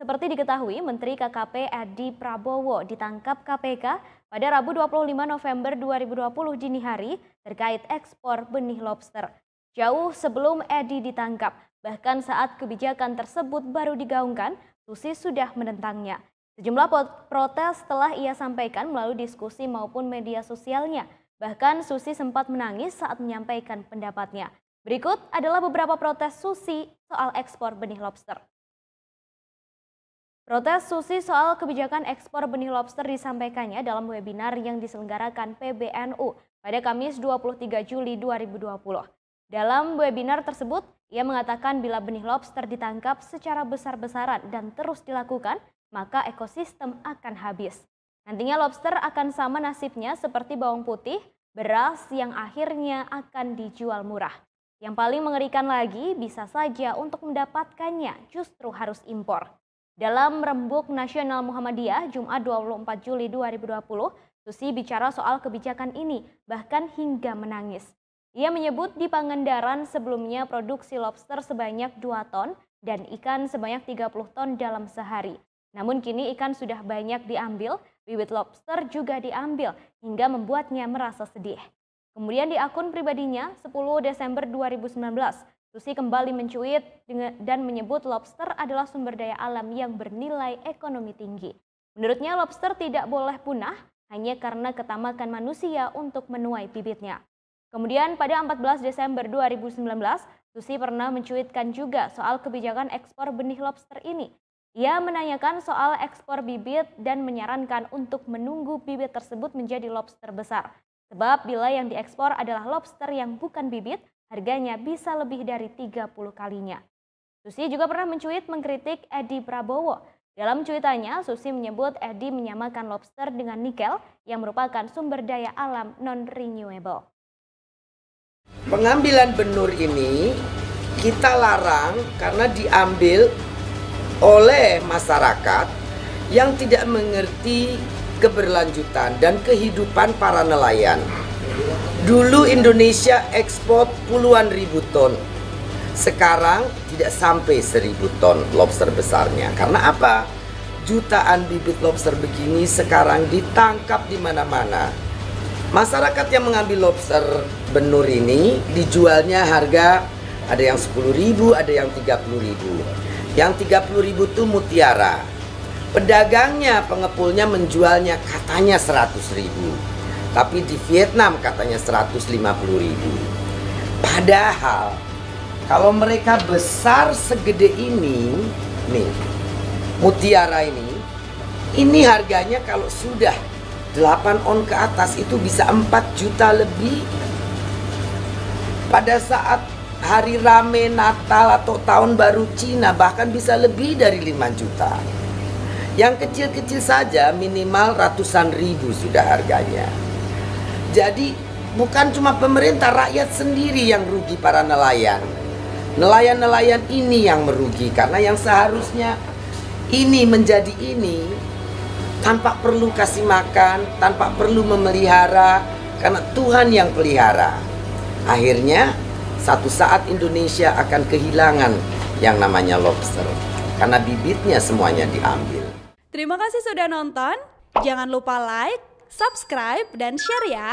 Seperti diketahui, Menteri KKP Edi Prabowo ditangkap KPK pada Rabu 25 November 2020 dini hari terkait ekspor benih lobster. Jauh sebelum Edi ditangkap, bahkan saat kebijakan tersebut baru digaungkan, Susi sudah menentangnya. Sejumlah protes telah ia sampaikan melalui diskusi maupun media sosialnya. Bahkan Susi sempat menangis saat menyampaikan pendapatnya. Berikut adalah beberapa protes Susi soal ekspor benih lobster. Protes Susi soal kebijakan ekspor benih lobster disampaikannya dalam webinar yang diselenggarakan PBNU pada Kamis 23 Juli 2020. Dalam webinar tersebut, ia mengatakan bila benih lobster ditangkap secara besar-besaran dan terus dilakukan, maka ekosistem akan habis. Nantinya lobster akan sama nasibnya seperti bawang putih, beras yang akhirnya akan dijual murah. Yang paling mengerikan lagi, bisa saja untuk mendapatkannya justru harus impor. Dalam Rembuk Nasional Muhammadiyah, Jumat 24 Juli 2020, Susi bicara soal kebijakan ini, bahkan hingga menangis. Ia menyebut di Pangandaran sebelumnya produksi lobster sebanyak 2 ton dan ikan sebanyak 30 ton dalam sehari. Namun kini ikan sudah banyak diambil, bibit lobster juga diambil hingga membuatnya merasa sedih. Kemudian di akun pribadinya, 10 Desember 2019, Susi kembali mencuit dan menyebut lobster adalah sumber daya alam yang bernilai ekonomi tinggi. Menurutnya lobster tidak boleh punah hanya karena ketamakan manusia untuk menuai bibitnya. Kemudian pada 14 Desember 2019, Susi pernah mencuitkan juga soal kebijakan ekspor benih lobster ini. Ia menanyakan soal ekspor bibit dan menyarankan untuk menunggu bibit tersebut menjadi lobster besar. Sebab bila yang diekspor adalah lobster yang bukan bibit, harganya bisa lebih dari 30 kalinya. Susi juga pernah mencuit mengkritik Edi Prabowo. Dalam cuitannya, Susi menyebut Edi menyamakan lobster dengan nikel yang merupakan sumber daya alam non-renewable. Pengambilan benur ini kita larang karena diambil oleh masyarakat yang tidak mengerti keberlanjutan dan kehidupan para nelayan. Dulu Indonesia ekspor puluhan ribu ton. Sekarang tidak sampai 1000 ton lobster besarnya. Karena apa? Jutaan bibit lobster begini sekarang ditangkap di mana-mana. Masyarakat yang mengambil lobster benur ini dijualnya harga ada yang 10.000, ada yang 30.000. Yang 30.000 itu mutiara. Pedagangnya, pengepulnya menjualnya katanya 100.000. Tapi di Vietnam katanya 150.000. Padahal kalau mereka besar segede ini, nih mutiara ini harganya kalau sudah 8 on ke atas itu bisa 4 juta lebih. Pada saat hari rame Natal atau tahun baru Cina bahkan bisa lebih dari 5 juta. Yang kecil-kecil saja minimal ratusan ribu sudah harganya. Jadi bukan cuma pemerintah, rakyat sendiri yang rugi, para nelayan. Nelayan-nelayan ini yang merugi karena yang seharusnya ini menjadi ini tanpa perlu kasih makan, tanpa perlu memelihara karena Tuhan yang pelihara. Akhirnya satu saat Indonesia akan kehilangan yang namanya lobster karena bibitnya semuanya diambil. Terima kasih sudah nonton. Jangan lupa like, subscribe, dan share ya.